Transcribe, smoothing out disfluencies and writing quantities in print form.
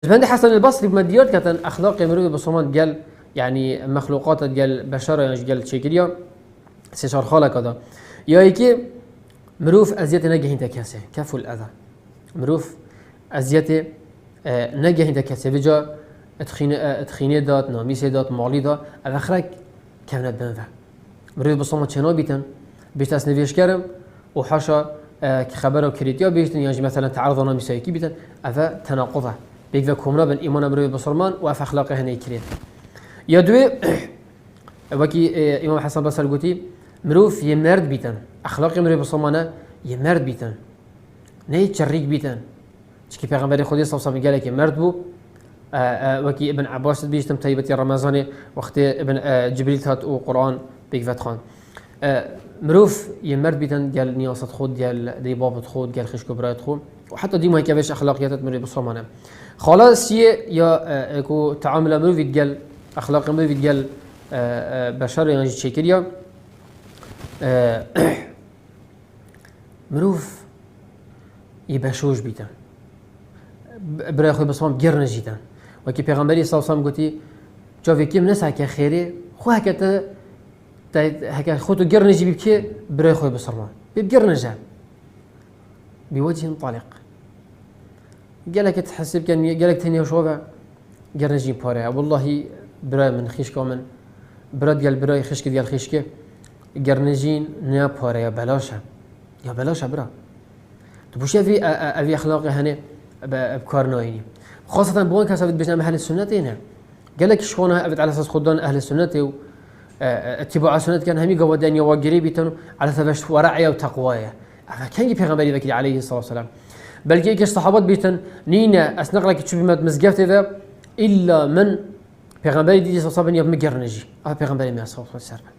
بند حسن البصري بمديات كتن أخلاق مروي بصمان قال يعني مخلوقات قال بشر يعني قال شكليا سشار خالة كذا يا إيكي مروف أزيت نجهين تكاسة كفو الأذى مروف أزيت نجهين تكاسة بجا اتخينه دات ناميسه دات مالی دات اخرک كونت بنفع مروف بصمان چنا بيتن بيشت اس نویش کرم و حاشا خبر و كريتيا بيشتن يعني مثلا تعرض ناميسه يكي بيتن افا تناقضه بيك كومنا بن ايمان مروف بصرمان و اف اخلاقه هني كريت يا دوي وكي امام حسن بصري قوتي مروف يمرد بيتن اخلاق مروف بصرمانه يمرد بيتن ني شريك بيتن چكي پیغمبر خدا صلی الله علیه و قال که مرد بو وكي ابن عباس بيجتم تيبتي رمضان وقت ابن جبريل هات وقرآن بيكفت خان مروف يمرد بيتن قال نياسة خود قال دي بابت خود قال خشكو برايت خود وحتى دي ما يكفيش اخلاقيات مروف بصرمانه خلاص يا اكو تعامل مروف قال اخلاق مروف قال بشر يعني شكريا مروف يبشوش بيتن برای خود بسوام گرن جیتن و که پیغمبری صلی الله علیه و آله گفتی جاوی کیم نسعی که خیره خو هکت خودتو گرن جی بکی برای خود بسرمان بیب گرن جا بوجه طالق قالك تحسب كان قالك تاني شوفه گرن جی پاره والله برای من خیش کامن براد قال برای خشک دیال خشکه گرن جین نه پاره یا بلاشه برا تو بوش افي اخلاق هنه بكار نايني خاصة بوان كسبت بجنب أهل السنة هنا قال لك شلونها أبد على أساس خدان أهل السنة اتباع السنة كان همي قوادين يواجري بيتنو على ثبت ورعية وتقوايا كان يجي پیغمبري بكري عليه الصلاة والسلام بل كي الصحابات بيتن نينا أسنق لك تشوفي ما مزقفت ذا إلا من پیغمبري دي صلى الله عليه وسلم يبمجر نجي پیغمبري ما صلى الله عليه وسلم